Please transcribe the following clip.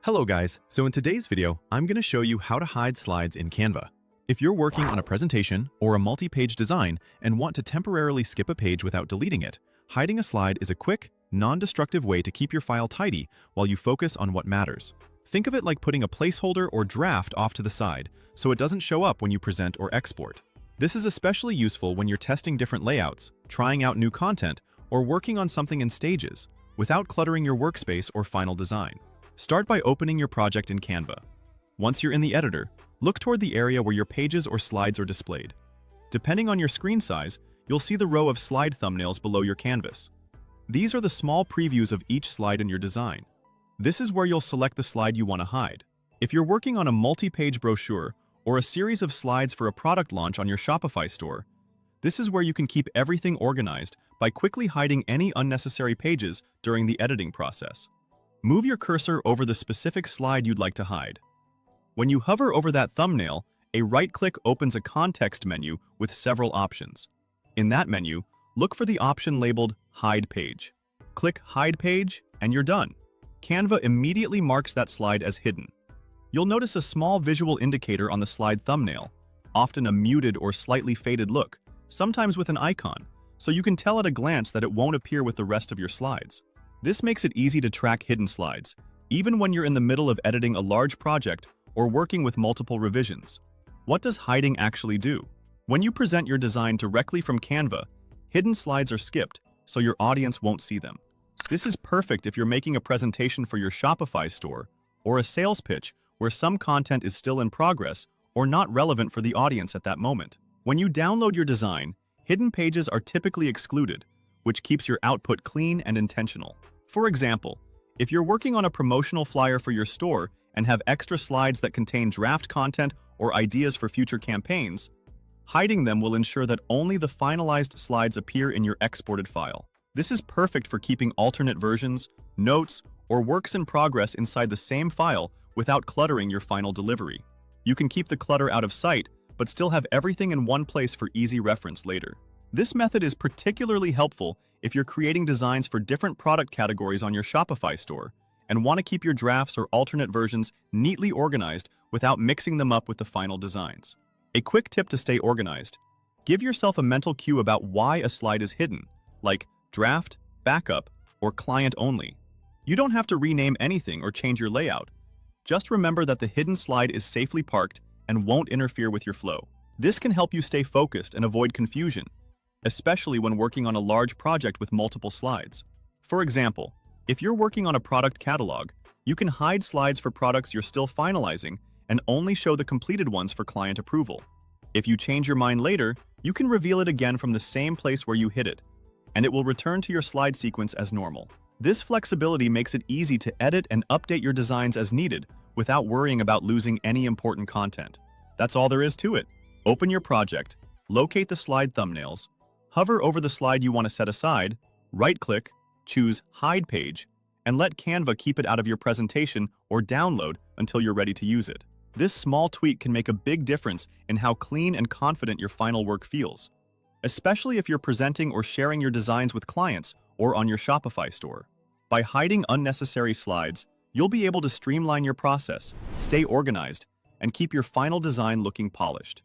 Hello guys, so in today's video, I'm going to show you how to hide slides in Canva. If you're working on a presentation or a multi-page design and want to temporarily skip a page without deleting it, hiding a slide is a quick, non-destructive way to keep your file tidy while you focus on what matters. Think of it like putting a placeholder or draft off to the side, so it doesn't show up when you present or export. This is especially useful when you're testing different layouts, trying out new content, or working on something in stages, without cluttering your workspace or final design. Start by opening your project in Canva. Once you're in the editor, look toward the area where your pages or slides are displayed. Depending on your screen size, you'll see the row of slide thumbnails below your canvas. These are the small previews of each slide in your design. This is where you'll select the slide you want to hide. If you're working on a multi-page brochure or a series of slides for a product launch on your Shopify store, this is where you can keep everything organized by quickly hiding any unnecessary pages during the editing process. Move your cursor over the specific slide you'd like to hide. When you hover over that thumbnail, a right-click opens a context menu with several options. In that menu, look for the option labeled Hide Page. Click Hide Page, and you're done. Canva immediately marks that slide as hidden. You'll notice a small visual indicator on the slide thumbnail, often a muted or slightly faded look, sometimes with an icon, so you can tell at a glance that it won't appear with the rest of your slides. This makes it easy to track hidden slides, even when you're in the middle of editing a large project or working with multiple revisions. What does hiding actually do? When you present your design directly from Canva, hidden slides are skipped, so your audience won't see them. This is perfect if you're making a presentation for your Shopify store or a sales pitch where some content is still in progress or not relevant for the audience at that moment. When you download your design, hidden pages are typically excluded, which keeps your output clean and intentional. For example, if you're working on a promotional flyer for your store and have extra slides that contain draft content or ideas for future campaigns, hiding them will ensure that only the finalized slides appear in your exported file. This is perfect for keeping alternate versions, notes, or works in progress inside the same file without cluttering your final delivery. You can keep the clutter out of sight, but still have everything in one place for easy reference later. This method is particularly helpful if you're creating designs for different product categories on your Shopify store and want to keep your drafts or alternate versions neatly organized without mixing them up with the final designs. A quick tip to stay organized: give yourself a mental cue about why a slide is hidden, like draft, backup, or client only. You don't have to rename anything or change your layout. Just remember that the hidden slide is safely parked and won't interfere with your flow. This can help you stay focused and avoid confusion, especially when working on a large project with multiple slides. For example, if you're working on a product catalog, you can hide slides for products you're still finalizing and only show the completed ones for client approval. If you change your mind later, you can reveal it again from the same place where you hid it, and it will return to your slide sequence as normal. This flexibility makes it easy to edit and update your designs as needed without worrying about losing any important content. That's all there is to it. Open your project, locate the slide thumbnails, hover over the slide you want to set aside, right-click, choose Hide Page, and let Canva keep it out of your presentation or download until you're ready to use it. This small tweak can make a big difference in how clean and confident your final work feels, especially if you're presenting or sharing your designs with clients or on your Shopify store. By hiding unnecessary slides, you'll be able to streamline your process, stay organized, and keep your final design looking polished.